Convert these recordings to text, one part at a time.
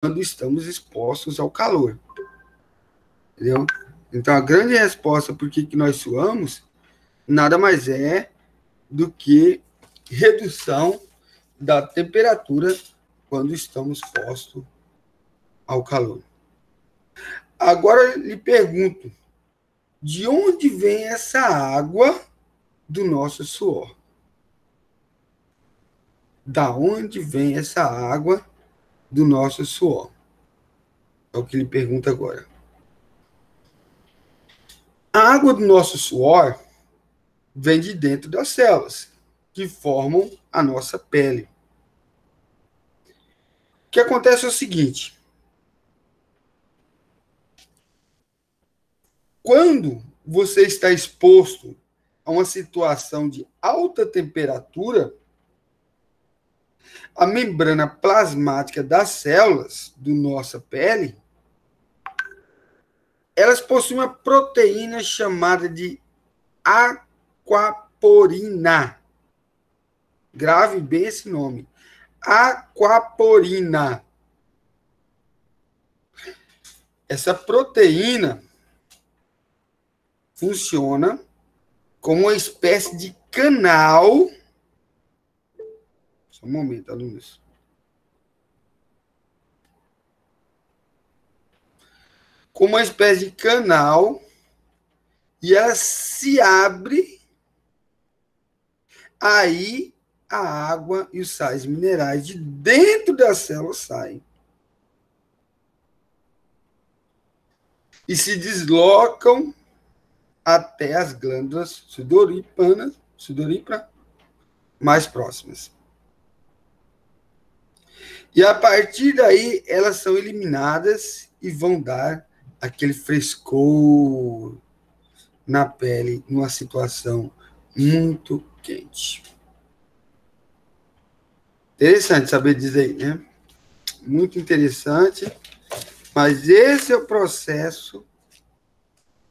quando estamos expostos ao calor. Entendeu? Então, a grande resposta por que nós suamos nada mais é do que redução da temperatura quando estamos expostos ao calor. Agora, lhe pergunto, de onde vem essa água do nosso suor? Da onde vem essa água do nosso suor? É o que ele pergunta agora. A água do nosso suor vem de dentro das células, que formam a nossa pele. O que acontece é o seguinte: quando você está exposto a uma situação de alta temperatura, a membrana plasmática das células da nossa pele, elas possuem uma proteína chamada de aquaporina. Grave bem esse nome. Aquaporina. Essa proteína funciona como uma espécie de canal. Só um momento, alunos. Como uma espécie de canal, e ela se abre, aí a água e os sais minerais de dentro da célula saem. E se deslocam até as glândulas sudoríparas mais próximas. E a partir daí, elas são eliminadas e vão dar aquele frescor na pele, numa situação muito quente. Interessante saber dizer aí, né? Muito interessante. Mas esse é o processo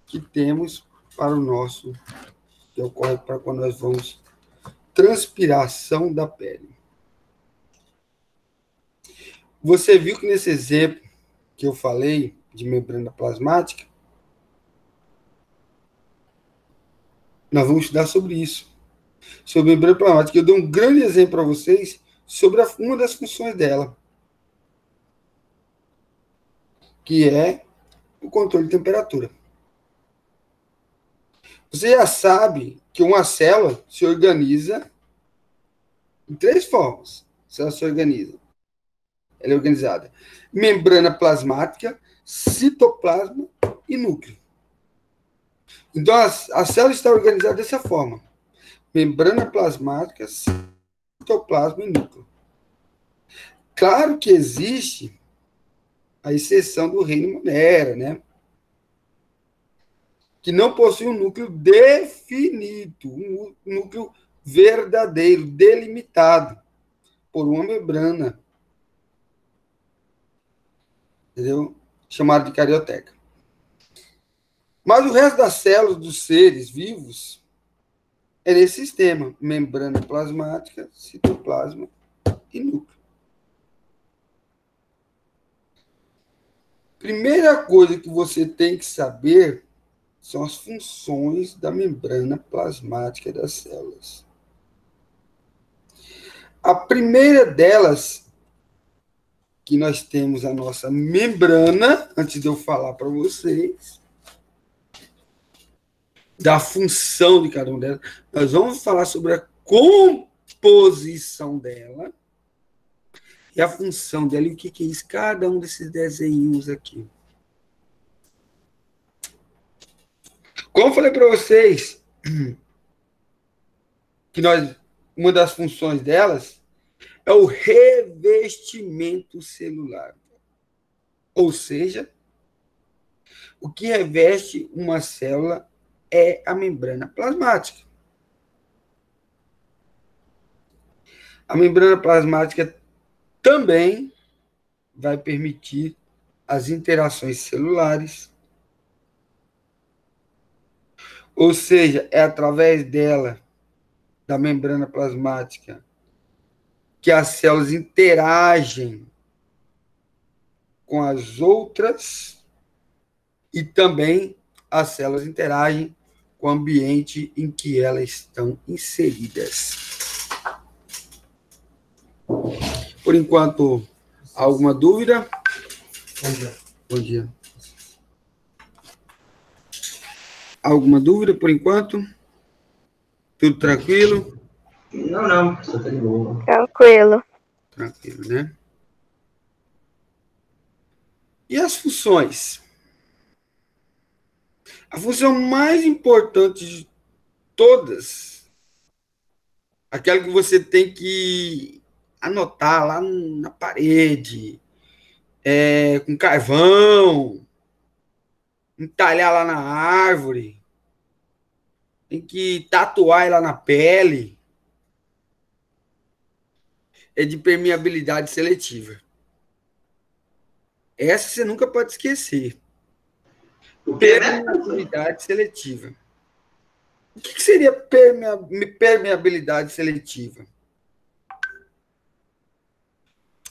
que temos para o nosso, que ocorre para quando nós vamos transpiração da pele. Você viu que nesse exemplo que eu falei de membrana plasmática, nós vamos estudar sobre isso. Sobre membrana plasmática. Eu dou um grande exemplo para vocês sobre uma das funções dela, que é o controle de temperatura. Você já sabe que uma célula se organiza em 3 formas. Ela se organiza. Ela é organizada: membrana plasmática, citoplasma e núcleo. Então, a célula está organizada dessa forma: membrana plasmática, citoplasma e núcleo. Claro que existe a exceção do reino Monera, né? Que não possui um núcleo definido, um núcleo verdadeiro, delimitado por uma membrana, entendeu? Chamada de carioteca. Mas o resto das células dos seres vivos é nesse sistema: membrana plasmática, citoplasma e núcleo. Primeira coisa que você tem que saber são as funções da membrana plasmática das células. A primeira delas, que nós temos a nossa membrana, antes de eu falar para vocês da função de cada uma delas, nós vamos falar sobre a composição dela e a função dela e o que é isso, cada um desses desenhos aqui. Como eu falei para vocês, que uma das funções delas é o revestimento celular. Ou seja, o que reveste uma célula é a membrana plasmática. A membrana plasmática também vai permitir as interações celulares, ou seja, é através dela, da membrana plasmática, que as células interagem com as outras e também as células interagem com o ambiente em que elas estão inseridas. Por enquanto, alguma dúvida? Bom dia. Bom dia. Alguma dúvida por enquanto? Tudo tranquilo? Não, você tá de boa. Tranquilo. Tranquilo, né? E as funções? A função mais importante de todas, aquela que você tem que anotar lá na parede, com carvão, entalhar lá na árvore, tem que tatuar ela na pele, é de permeabilidade seletiva. Essa você nunca pode esquecer. Permeabilidade seletiva. O que seria permeabilidade seletiva?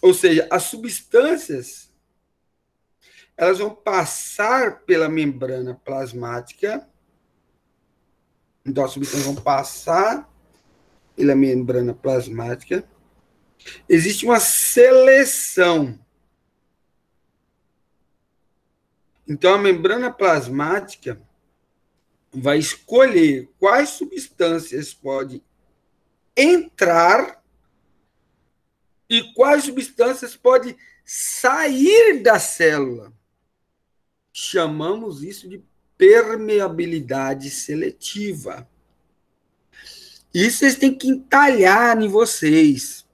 Ou seja, as substâncias elas vão passar pela membrana plasmática. Então, as substâncias vão passar pela membrana plasmática. Existe uma seleção. Então, a membrana plasmática vai escolher quais substâncias podem entrar e quais substâncias podem sair da célula. Chamamos isso de permeabilidade seletiva. Isso vocês têm que entalhar em vocês,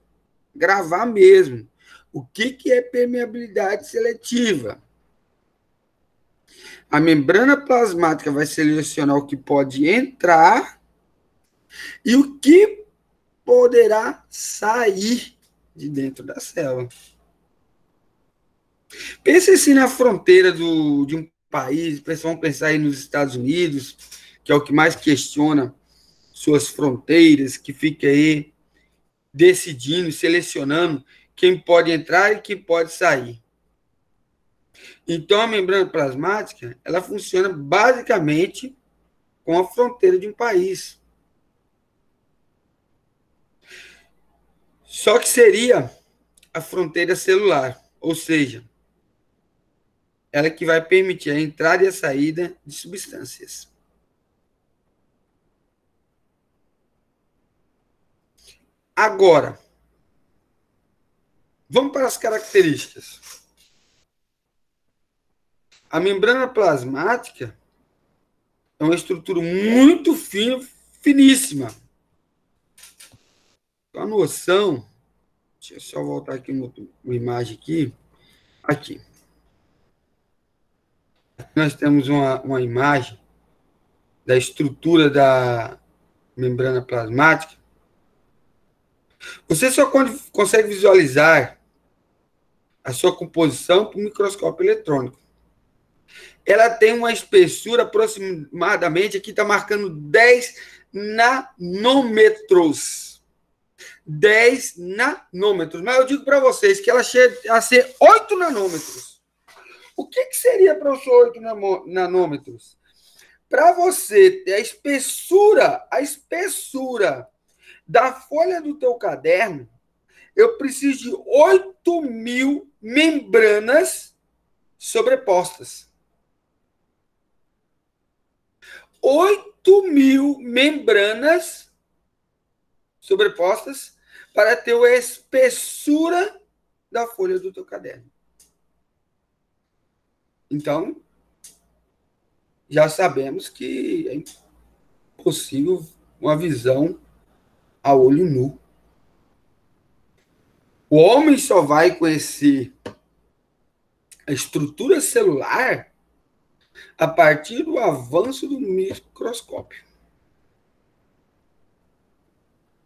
gravar mesmo. O que é permeabilidade seletiva? A membrana plasmática vai selecionar o que pode entrar e o que poderá sair de dentro da célula. Pense assim na fronteira de um país, vamos pensar aí nos Estados Unidos, que é o que mais questiona suas fronteiras, que fica aí decidindo, selecionando quem pode entrar e quem pode sair. Então, a membrana plasmática, ela funciona basicamente com a fronteira de um país. Só que seria a fronteira celular, ou seja, ela que vai permitir a entrada e a saída de substâncias. Agora, vamos para as características. A membrana plasmática é uma estrutura muito fina, finíssima. A noção, deixa eu só voltar aqui uma imagem aqui. Aqui. Nós temos uma imagem da estrutura da membrana plasmática. Você só consegue visualizar a sua composição por microscópio eletrônico. Ela tem uma espessura aproximadamente, aqui está marcando 10 nanômetros. 10 nanômetros. Mas eu digo para vocês que ela chega a ser 8 nanômetros. O que seria para os 8 nanômetros? Para você ter a espessura da folha do teu caderno, eu preciso de 8.000 membranas sobrepostas. 8.000 membranas sobrepostas para ter a espessura da folha do teu caderno. Então, já sabemos que é impossível uma visão a olho nu. O homem só vai conhecer a estrutura celular a partir do avanço do microscópio.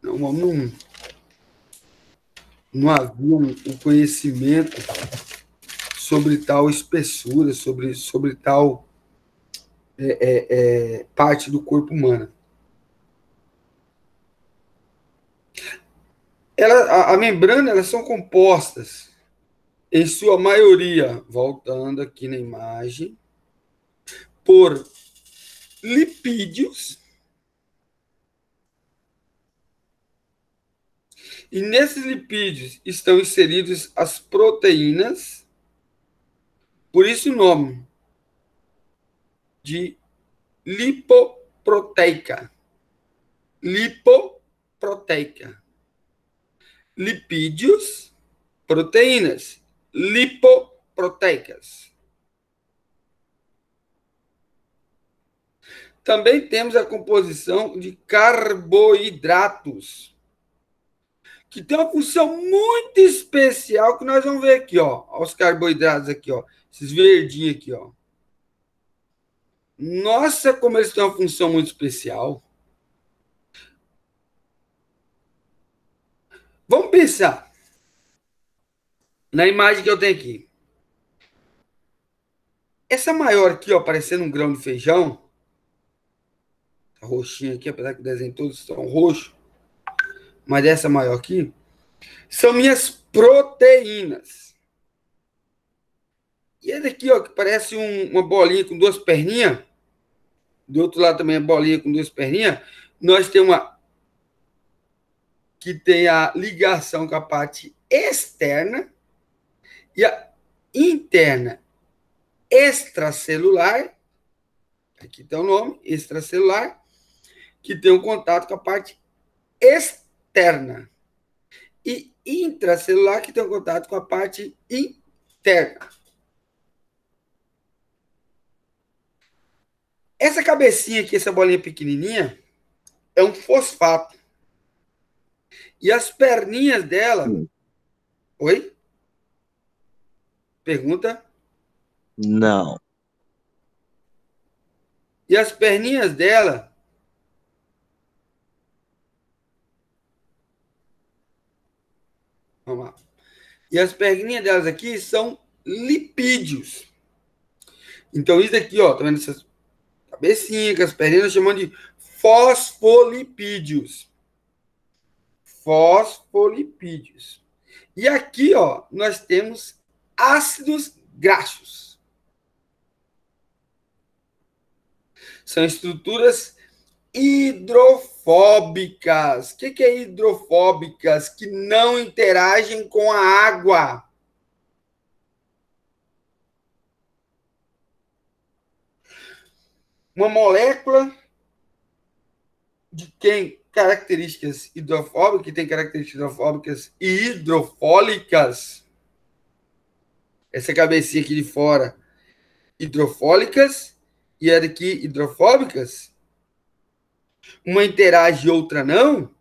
Não havia um conhecimento sobre tal espessura, sobre tal parte do corpo humano. A membrana, elas são compostas em sua maioria, voltando aqui na imagem, por lipídios. E nesses lipídios estão inseridos as proteínas, por isso o nome de lipoproteica. Lipoproteica. Lipídios, proteínas, lipoproteicas. Também temos a composição de carboidratos, que tem uma função muito especial que nós vamos ver aqui, ó, os carboidratos aqui, ó, esses verdinhos aqui, ó. Nossa, como eles têm uma função muito especial. Vamos pensar na imagem que eu tenho aqui. Essa maior aqui, ó, parecendo um grão de feijão, a roxinha aqui, apesar que o desenho todos são roxos, mas essa maior aqui, são minhas proteínas. E esse aqui, ó, que parece uma bolinha com duas perninhas, do outro lado também é bolinha com duas perninhas, nós temos uma que tem a ligação com a parte externa e a interna extracelular, aqui tem o nome, extracelular, que tem um contato com a parte externa. E intracelular, que tem um contato com a parte interna. Essa cabecinha aqui, essa bolinha pequenininha, é um fosfato. E as perninhas dela... Oi? Pergunta? Não. E as perninhas dela... Vamos lá. E as perninhas delas aqui são lipídios. Então, isso aqui, ó, tá vendo essas cabecinhas, com as perninhas, nós chamamos de fosfolipídios. Fosfolipídios. E aqui, ó, nós temos ácidos graxos. São estruturas hidrofóbicas. O que é hidrofóbicas? Que não interagem com a água. Uma molécula de quem características hidrofóbicas, que tem características hidrofóbicas e hidrofólicas. Essa cabecinha aqui de fora, hidrofólicas, e a daqui, hidrofóbicas. Uma interage e outra não.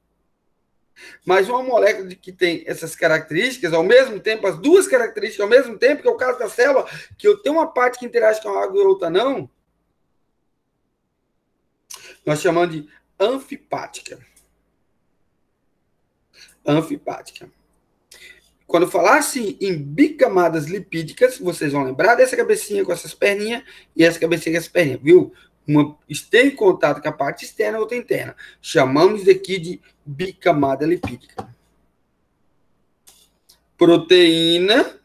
Mas uma molécula que tem essas características, ao mesmo tempo, as duas características ao mesmo tempo, que é o caso da célula, que eu tenho uma parte que interage com a água e outra não, nós chamamos de anfipática. Anfipática. Quando eu falasse em bicamadas lipídicas, vocês vão lembrar dessa cabecinha com essas perninhas e essa cabecinha com essas perninhas, viu? Uma tem contato com a parte externa, outra interna. Chamamos aqui de bicamada lipídica. Proteína,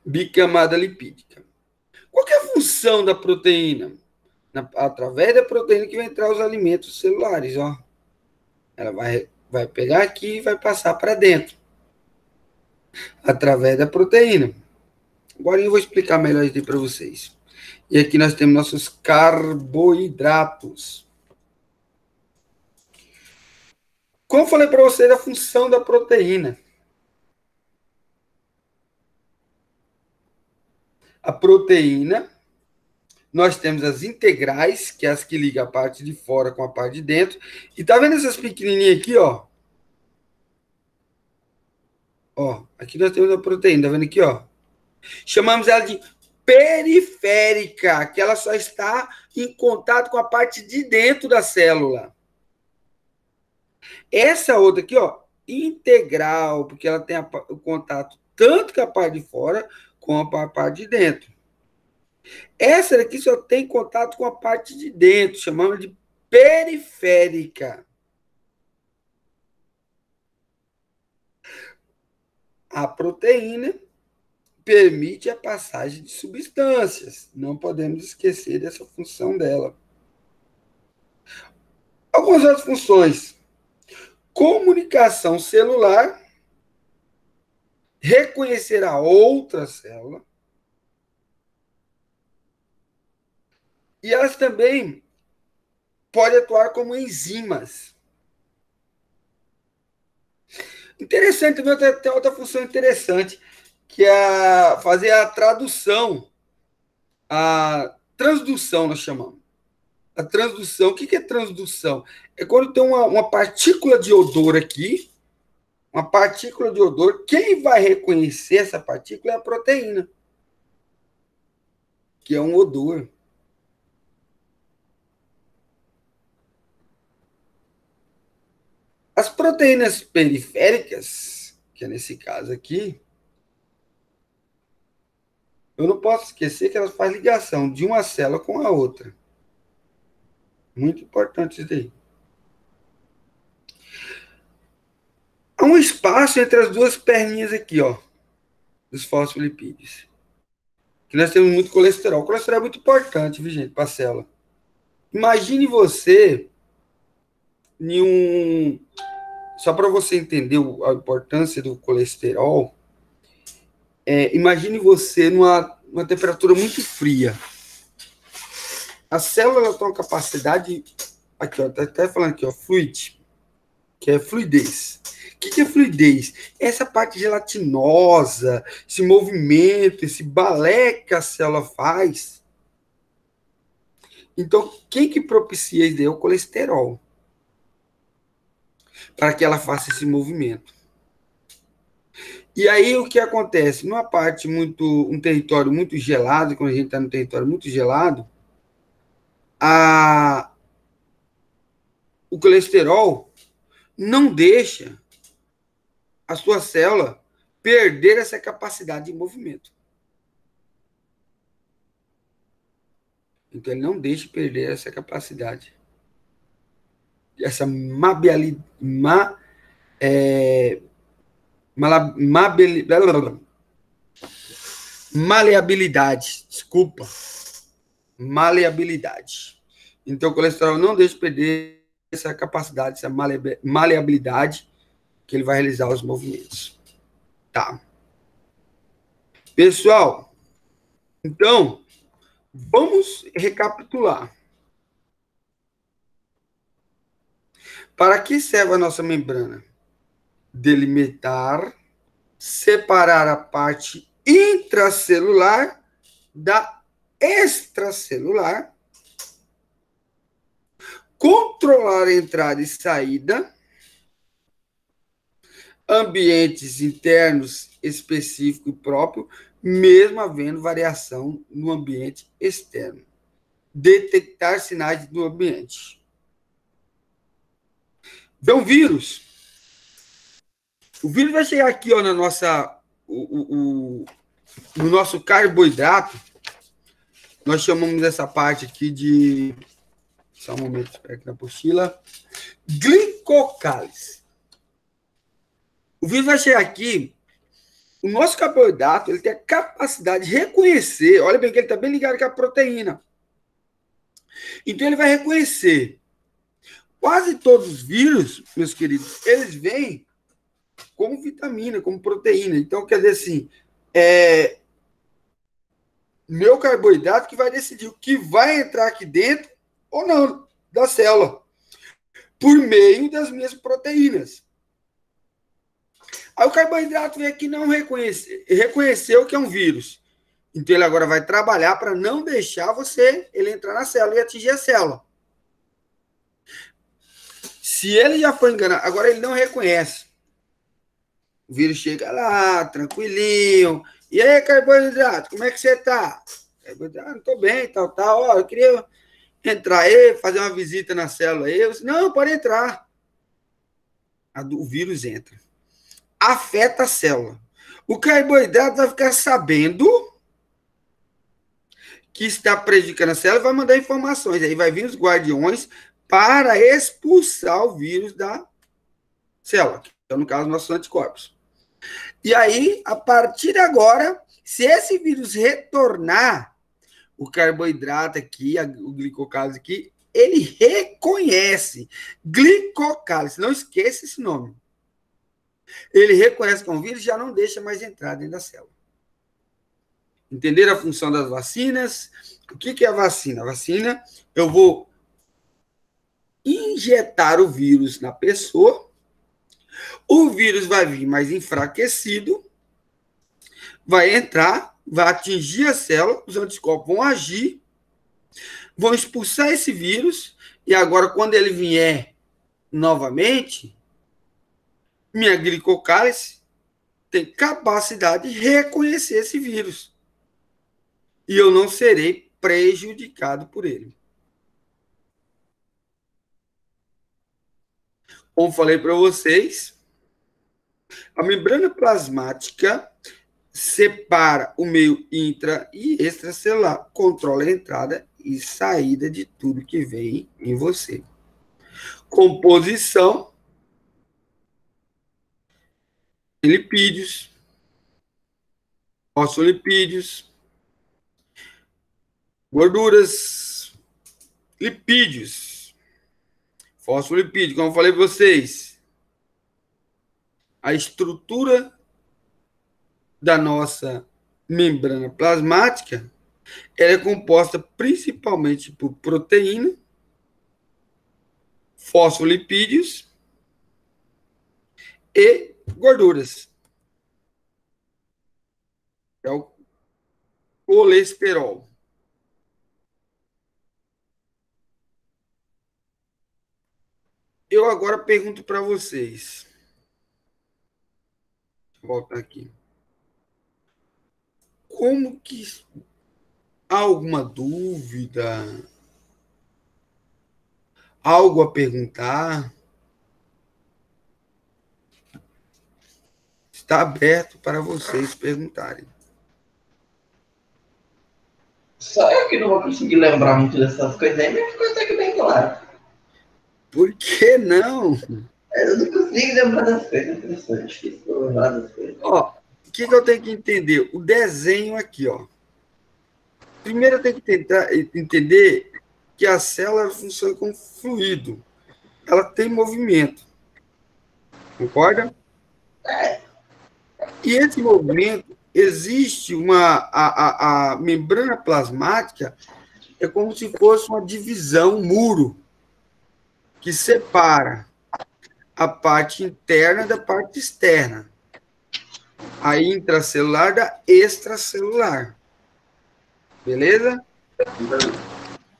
bicamada lipídica. Qual que é a função da proteína? Através da proteína que vai entrar os alimentos celulares, ó. Ela vai pegar aqui e vai passar para dentro. Através da proteína. Agora eu vou explicar melhor isso para vocês. E aqui nós temos nossos carboidratos. Como eu falei para vocês, a função da proteína. A proteína, nós temos as integrais, que é as que ligam a parte de fora com a parte de dentro. E tá vendo essas pequenininhas aqui, ó? Ó, aqui nós temos a proteína, tá vendo aqui, ó? Chamamos ela de periférica, que ela só está em contato com a parte de dentro da célula. Essa outra aqui, ó, integral, porque ela tem o contato tanto com a parte de fora como com a parte de dentro. Essa daqui só tem contato com a parte de dentro, chamamos de periférica. A proteína permite a passagem de substâncias. Não podemos esquecer dessa função dela. Algumas outras funções. Comunicação celular, reconhecer a outra célula, e elas também podem atuar como enzimas. Interessante, também tem outra função interessante, que é fazer a tradução, a transdução, nós chamamos. A transdução, o que é transdução? É quando tem uma partícula de odor aqui, uma partícula de odor, quem vai reconhecer essa partícula é a proteína, que é um odor. As proteínas periféricas, que é nesse caso aqui, eu não posso esquecer que elas fazem ligação de uma célula com a outra. Muito importante isso daí. Há um espaço entre as duas perninhas aqui, ó, dos fosfolipídios. Que nós temos muito colesterol. O colesterol é muito importante, viu, gente, para a célula. Imagine você só para você entender a importância do colesterol, imagine você numa temperatura muito fria. A célula tem uma capacidade, aqui, ó, tá até falando aqui, ó, fluid, que é fluidez. O que é fluidez? Essa parte gelatinosa, esse movimento, esse balé que a célula faz. Então, quem que propicia isso daí é o colesterol, para que ela faça esse movimento. E aí o que acontece? Numa parte um território muito gelado, quando a gente está no território muito gelado, o colesterol não deixa a sua célula perder essa capacidade de movimento. Então ele não deixa perder essa capacidade. Essa maleabilidade, desculpa, maleabilidade. Então, o colesterol não deixa perder essa capacidade, essa maleabilidade que ele vai realizar os movimentos. Tá. Pessoal, então, vamos recapitular. Para que serve a nossa membrana? Delimitar, separar a parte intracelular da extracelular, controlar a entrada e saída, ambientes internos específico e próprio, mesmo havendo variação no ambiente externo. Detectar sinais do ambiente. Vê um vírus. O vírus vai chegar aqui, ó, na nossa, no nosso carboidrato. Nós chamamos essa parte aqui de... Só um momento, espera aqui na apostila. Glicocálise. O vírus vai chegar aqui. O nosso carboidrato, ele tem a capacidade de reconhecer. Olha bem que ele está bem ligado com a proteína. Então, ele vai reconhecer. Quase todos os vírus, meus queridos, eles vêm como vitamina, como proteína. Então, quer dizer assim, meu carboidrato que vai decidir o que vai entrar aqui dentro ou não da célula, por meio das minhas proteínas. Aí o carboidrato vem aqui e não reconheceu que é um vírus. Então ele agora vai trabalhar para não deixar ele entrar na célula e atingir a célula. Se ele já foi enganado, agora ele não reconhece. O vírus chega lá, tranquilinho. E aí, carboidrato, como é que você tá? Carboidrato, não tô bem, tal. Ó, eu queria entrar aí, fazer uma visita na célula aí. Eu disse, não, pode entrar. O vírus entra. Afeta a célula. O carboidrato vai ficar sabendo que está prejudicando a célula e vai mandar informações. Aí vai vir os guardiões para expulsar o vírus da célula, que é, no caso, nossos anticorpos. E aí, a partir de agora, se esse vírus retornar, o carboidrato aqui, o glicocálise aqui, ele reconhece glicocálise. Não esqueça esse nome. Ele reconhece que é um vírus e já não deixa mais entrar dentro da célula. Entenderam a função das vacinas? O que é a vacina? A vacina, eu vou injetar o vírus na pessoa, o vírus vai vir mais enfraquecido, vai entrar, vai atingir a célula, os anticorpos vão agir, vão expulsar esse vírus, e agora, quando ele vier novamente, minha glicocálise tem capacidade de reconhecer esse vírus. E eu não serei prejudicado por ele. Como falei para vocês, a membrana plasmática separa o meio intra e extracelular, controla a entrada e saída de tudo que vem em você. Composição em lipídios, fosfolipídios, gorduras, lipídios, fosfolipídios, como eu falei para vocês, a estrutura da nossa membrana plasmática, ela é composta principalmente por proteína, fosfolipídios e gorduras. É o colesterol. Eu agora pergunto para vocês. Vou voltar aqui. Como que há alguma dúvida? Algo a perguntar? Está aberto para vocês perguntarem. Só eu que não vou conseguir lembrar muito dessas coisas aí, mas ficou até que bem claro. Por que não? Eu não consigo lembrar das coisas, interessante. Difícil lembrar das coisas. Ó, o que eu tenho que entender? O desenho aqui, ó. Primeiro eu tenho que tentar entender que a célula funciona como fluido. Ela tem movimento. Concorda? É. E esse movimento, existe a membrana plasmática, é como se fosse uma divisão, um muro, que separa a parte interna da parte externa. A intracelular da extracelular. Beleza?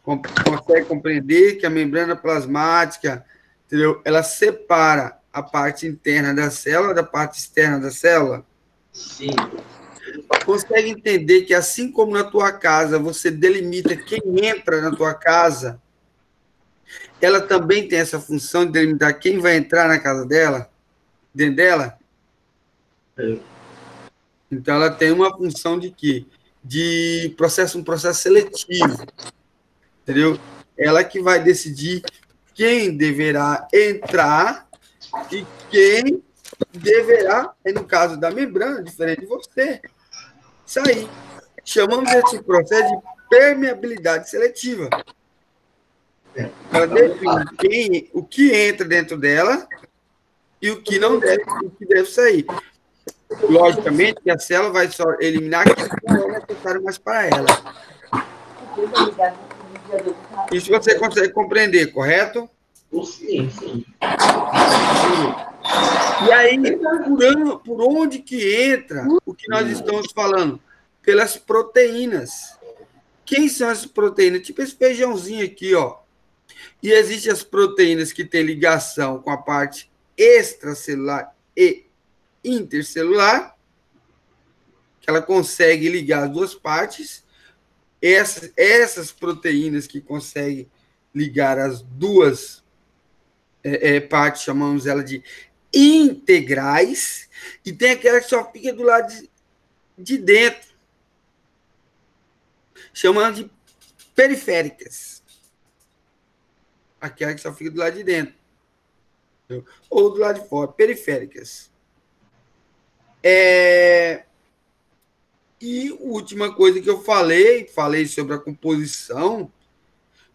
Consegue compreender que a membrana plasmática, entendeu? Ela separa a parte interna da célula da parte externa da célula? Sim. Consegue entender que, assim como na tua casa você delimita quem entra na tua casa, ela também tem essa função de delimitar quem vai entrar na casa dela, dentro dela? É. Então, ela tem uma função de quê? De um processo seletivo, entendeu? Ela que vai decidir quem deverá entrar e quem deverá, no caso da membrana, diferente de você, sair. Chamamos esse processo de permeabilidade seletiva. Ela define o que entra dentro dela e o que não deve, o que deve sair. Logicamente que a célula vai só eliminar aquilo que não é necessário mais para ela. Isso você consegue compreender, correto? Sim, sim. E aí, por onde que entra o que nós estamos falando? Pelas proteínas. Quem são as proteínas? Tipo esse feijãozinho aqui, ó. E existem as proteínas que têm ligação com a parte extracelular e intercelular, que ela consegue ligar as duas partes. Essas proteínas que conseguem ligar as duas partes, chamamos ela de integrais, e tem aquela que só fica do lado de dentro, chamando de periféricas. Aquela que só fica do lado de dentro. Ou do lado de fora, periféricas. E última coisa que eu falei sobre a composição,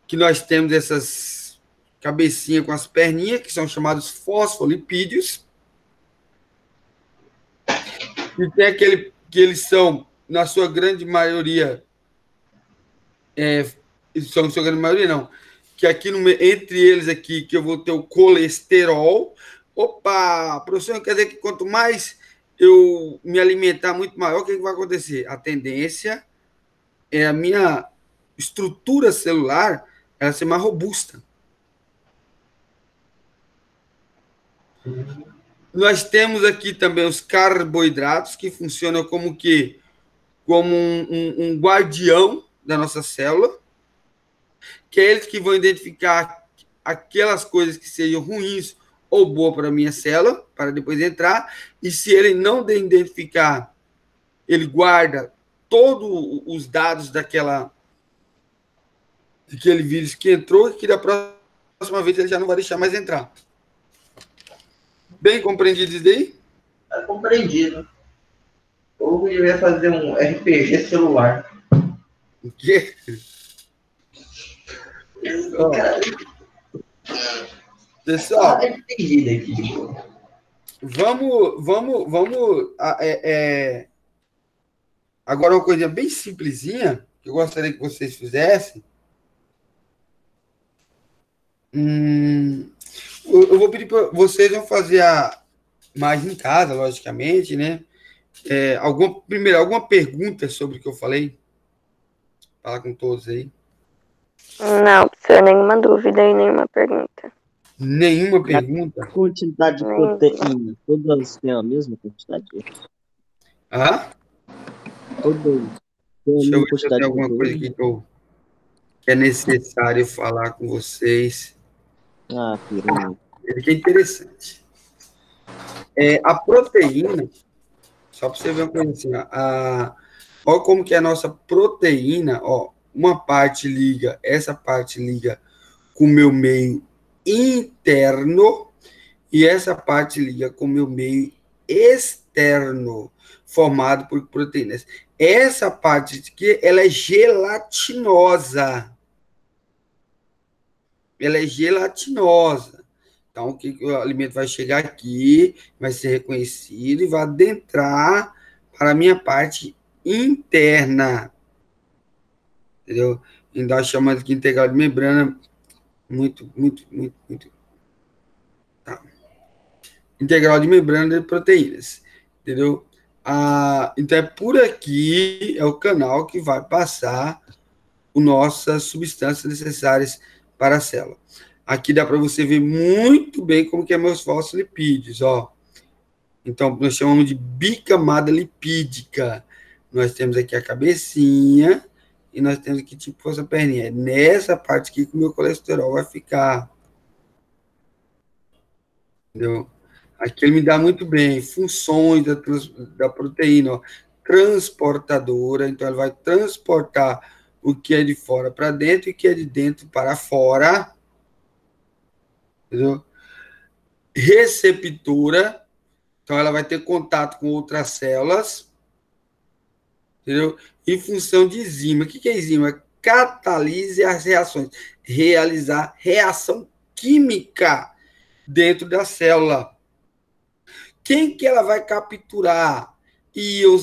que nós temos essas cabecinhas com as perninhas, que são chamados fosfolipídios, e tem aquele que eles são, na sua grande maioria, são na sua grande maioria, não, que aqui entre eles aqui, que eu vou ter o colesterol. Opa, professor, quer dizer que quanto mais eu me alimentar muito maior, o que vai acontecer? A tendência é a minha estrutura celular ela ser mais robusta. Nós temos aqui também os carboidratos, que funcionam como que como um guardião da nossa célula, que é eles que vão identificar aquelas coisas que sejam ruins ou boas para a minha célula, para depois entrar, e se ele não identificar, ele guarda todos os dados daquele vírus que entrou, e que da próxima vez ele já não vai deixar mais entrar. Bem compreendido isso daí? Tá compreendido. Ou eu ia fazer um RPG celular. O quê? Cara, Pessoal, entendido aqui, tipo. Vamos. Agora, uma coisa bem simplesinha, que eu gostaria que vocês fizessem. Eu vou pedir para vocês vão fazer mais em casa, logicamente, né? Primeiro, alguma pergunta sobre o que eu falei? Falar com todos aí. Não, professor, nenhuma dúvida e nenhuma pergunta. Nenhuma pergunta? A quantidade de proteína, todas têm a mesma quantidade? Todas têm a Deixa eu mesma ver se eu tenho alguma coisa aqui que é necessário falar com vocês. Ele que é interessante. A proteína, só para você ver uma coisa assim, olha como que é a nossa proteína, ó, essa parte liga com o meu meio interno e essa parte liga com o meu meio externo, formado por proteínas. Essa parte aqui, ela é gelatinosa. Ela é gelatinosa. Então, o alimento vai chegar aqui, vai ser reconhecido e vai adentrar para a minha parte interna. Entendeu? Então, nós chamamos de integral de membrana muito. Tá. Integral de membrana de proteínas. Entendeu? Então, é por aqui, é o canal que vai passar as nossas substâncias necessárias para a célula. Aqui dá para você ver muito bem como que é meus fosfolipídios, ó. Então, nós chamamos de bicamada lipídica. Nós temos aqui a cabecinha e nós temos aqui tipo essa perninha. É nessa parte aqui que o meu colesterol vai ficar. Entendeu? Aqui ele me dá muito bem funções da proteína, ó. Transportadora, então ele vai transportar o que é de fora para dentro e o que é de dentro para fora. Entendeu? Receptora, então ela vai ter contato com outras células, entendeu? Em função de enzima. O que é enzima? Catalise as reações, realizar reação química dentro da célula. Quem que ela vai capturar? Íons,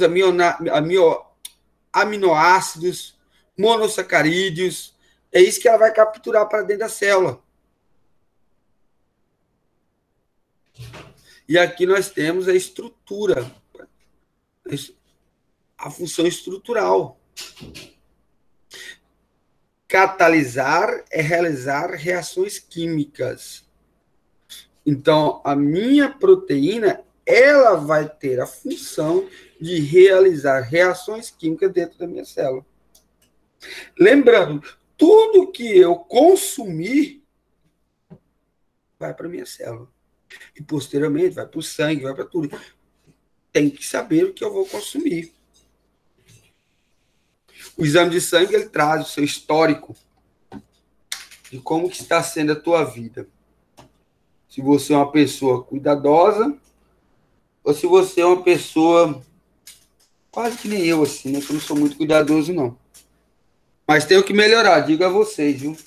aminoácidos, monossacarídeos, é isso que ela vai capturar para dentro da célula. E aqui nós temos a estrutura, a função estrutural. Catalisar é realizar reações químicas. Então, a minha proteína, ela vai ter a função de realizar reações químicas dentro da minha célula. Lembrando, tudo que eu consumir vai para a minha célula. E, posteriormente, vai para o sangue, vai para tudo. Tem que saber o que eu vou consumir. O exame de sangue, ele traz o seu histórico de como que está sendo a tua vida. Se você é uma pessoa cuidadosa, ou se você é uma pessoa quase que nem eu, assim, né? Que eu não sou muito cuidadoso, não. Mas tenho que melhorar, digo a vocês, viu?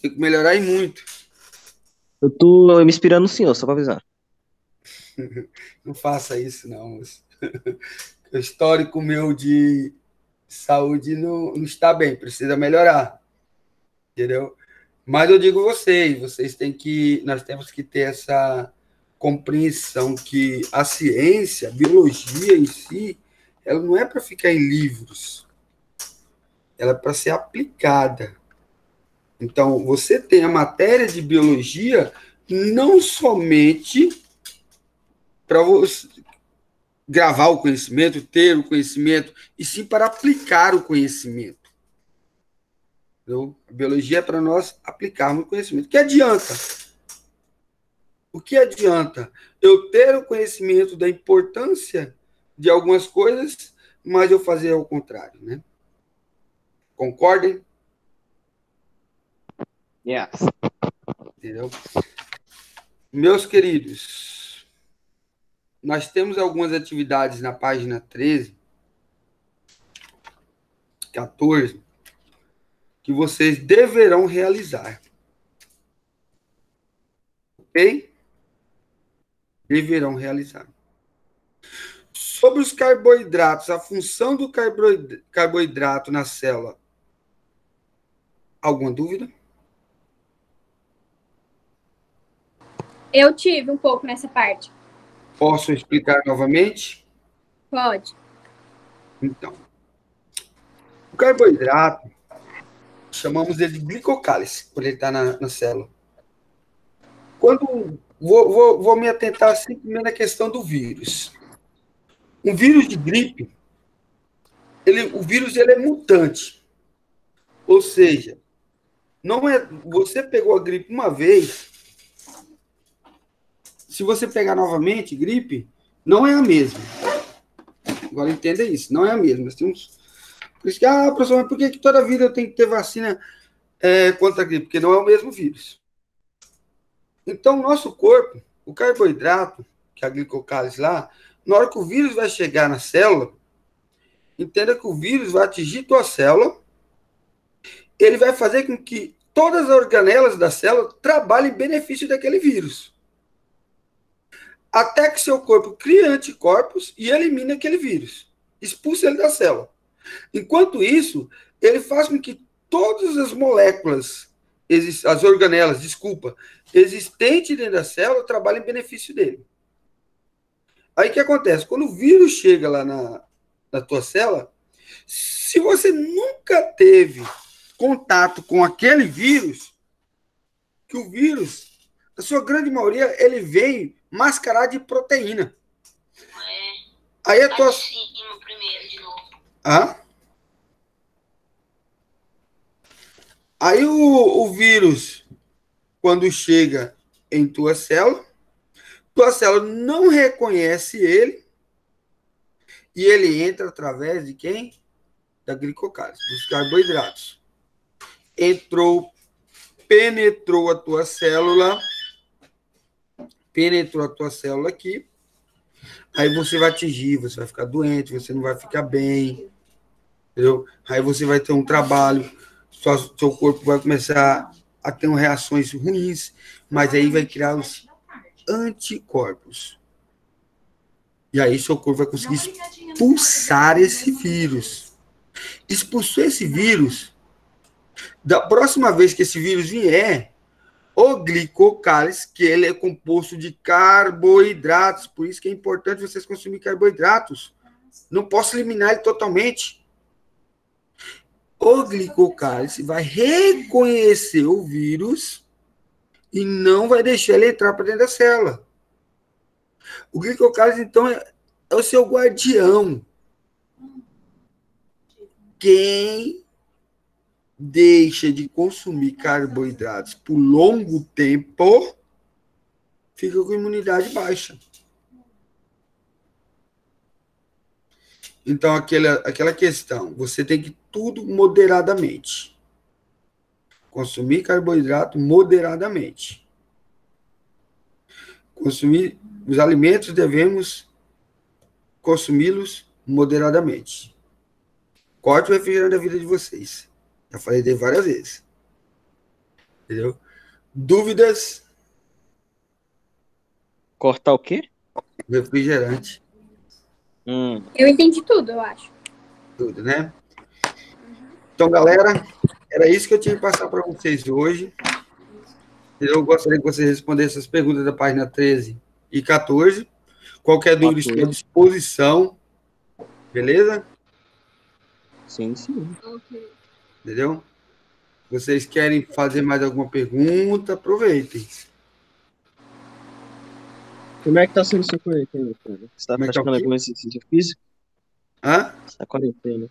Tenho que melhorar e muito. Eu tô me inspirando no senhor, só pra avisar. Não faça isso, não, moço. O histórico meu de saúde não está bem, precisa melhorar, entendeu? Mas eu digo vocês têm que, nós temos que ter essa compreensão que a ciência, a biologia em si, ela não é para ficar em livros, ela é para ser aplicada. Então, você tem a matéria de biologia não somente para você gravar o conhecimento, ter o conhecimento, e sim para aplicar o conhecimento. Entendeu? A biologia é para nós aplicarmos o conhecimento. O que adianta? O que adianta eu ter o conhecimento da importância de algumas coisas, mas eu fazer ao contrário, né? Concordem? Yes. Entendeu? Meus queridos, nós temos algumas atividades na página 13, 14, que vocês deverão realizar. Ok? Deverão realizar. Sobre os carboidratos, a função do carboidrato na célula. Alguma dúvida? Eu tive um pouco nessa parte. Posso explicar novamente? Pode. Então, o carboidrato, chamamos ele de glicocálise, quando ele está na célula. Quando vou me atentar assim, primeiro na questão do vírus. Um vírus de gripe, o vírus ele é mutante. Ou seja, não é, você pegou a gripe uma vez, se você pegar novamente gripe, não é a mesma. Agora entenda isso, não é a mesma. Nós temos, por isso que, professor, mas por que toda vida eu tenho que ter vacina contra a gripe? Porque não é o mesmo vírus. Então, o nosso corpo, o carboidrato, que é a glicocálise lá, na hora que o vírus vai chegar na célula, entenda que o vírus vai atingir tua célula, ele vai fazer com que todas as organelas da célula trabalhem em benefício daquele vírus. Até que seu corpo crie anticorpos e elimine aquele vírus. Expulsa ele da célula. Enquanto isso, ele faz com que todas as moléculas, as organelas, existentes dentro da célula, trabalhem em benefício dele. Aí o que acontece? Quando o vírus chega lá na tua célula, se você nunca teve contato com aquele vírus, que o vírus, na sua grande maioria, ele vem mascarado de proteína. Aí a tua... primeiro de novo. Aí o vírus, quando chega em tua célula não reconhece ele e ele entra através de quem? Da glicocálise, dos carboidratos. Penetrou a tua célula aqui, aí você vai atingir, você vai ficar doente, você não vai ficar bem, entendeu? Aí você vai ter um trabalho, seu corpo vai começar a ter reações ruins, mas aí vai criar os anticorpos. E aí seu corpo vai conseguir expulsar esse vírus. Expulsou esse vírus, da próxima vez que esse vírus vier, o glicocálise, que ele é composto de carboidratos, por isso que é importante vocês consumirem carboidratos. Não posso eliminar ele totalmente. O glicocálise vai reconhecer o vírus e não vai deixar ele entrar para dentro da célula. O glicocálise, então, é o seu guardião. Quem deixa de consumir carboidratos por longo tempo fica com imunidade baixa. Então, aquela questão, você tem que tudo moderadamente. Consumir carboidrato moderadamente. os alimentos devemos consumi-los moderadamente. Corte o refrigerante da vida de vocês. Já falei dele várias vezes. Entendeu? Dúvidas? Cortar o quê? Refrigerante. Eu entendi tudo, eu acho. Tudo, né? Então, galera, era isso que eu tinha que passar para vocês hoje. Eu gostaria que vocês respondessem as perguntas da página 13 e 14. Qualquer dúvida, estou à disposição. Beleza? Sim, sim. Entendeu? Vocês querem fazer mais alguma pergunta? Aproveitem. Como é que tá sendo sua quarentena, cara? Você tá Como é que tá o praticando quê? algum exercício físico? Hã? Essa quarentena.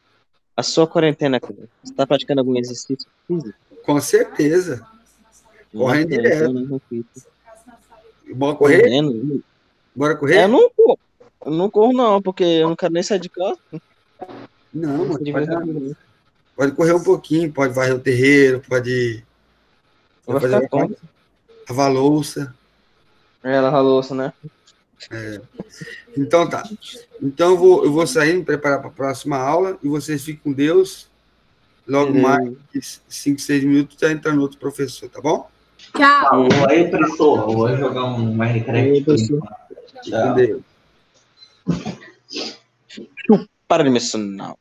A sua quarentena, cara. Você tá praticando algum exercício físico? Com certeza. Correndo Então, direto. não fico. Bora correr? Correndo. Bora correr? Eu não corro. Eu não corro, não, porque eu não quero nem sair de casa. Não, mano, De vez em quando. pode correr um pouquinho, pode varrer o terreiro, pode Vai ficar tonto. lavar a louça. Ela louça, né? Então tá. Então eu vou sair, me preparar para a próxima aula e vocês fiquem com Deus. Logo mais 5, 6 minutos já entra no outro professor, tá bom? Tchau. Falou aí, professor. Eu vou jogar um Minecraft. Com Deus. Para de mencionar.